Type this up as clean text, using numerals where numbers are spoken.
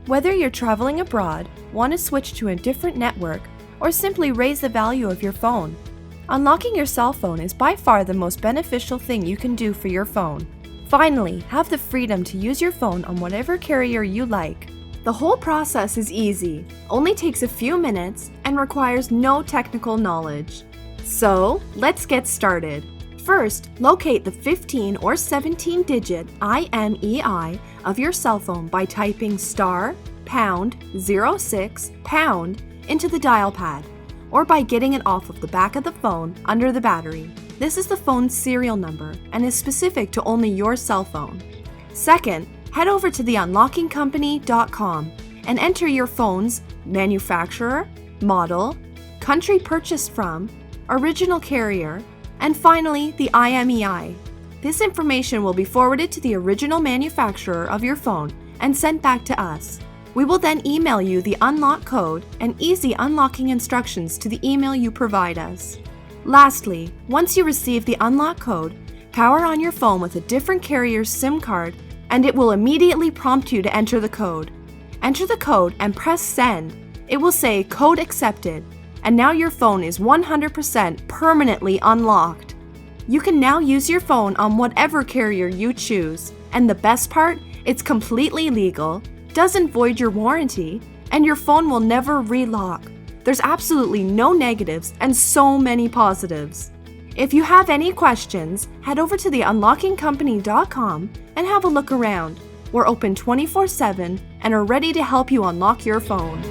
Whether you're traveling abroad, want to switch to a different network, or simply raise the value of your phone, unlocking your cell phone is by far the most beneficial thing you can do for your phone. Finally, have the freedom to use your phone on whatever carrier you like. The whole process is easy, only takes a few minutes, and requires no technical knowledge. So, let's get started. First, locate the 15 or 17-digit IMEI of your cell phone by typing *#06# into the dial pad, or by getting it off of the back of the phone under the battery. This is the phone's serial number and is specific to only your cell phone. Second, head over to the unlockingcompany.com and enter your phone's manufacturer, model, country purchased from, original carrier, and finally the IMEI. This information will be forwarded to the original manufacturer of your phone and sent back to us. We will then email you the unlock code and easy unlocking instructions to the email you provide us. Lastly, once you receive the unlock code, power on your phone with a different carrier's SIM card and it will immediately prompt you to enter the code. Enter the code and press send. It will say code accepted, and now your phone is 100% permanently unlocked. You can now use your phone on whatever carrier you choose, and the best part, it's completely legal, doesn't void your warranty, and your phone will never relock. There's absolutely no negatives and so many positives. If you have any questions, head over to the unlockingcompany.com and have a look around. We're open 24/7 and are ready to help you unlock your phone.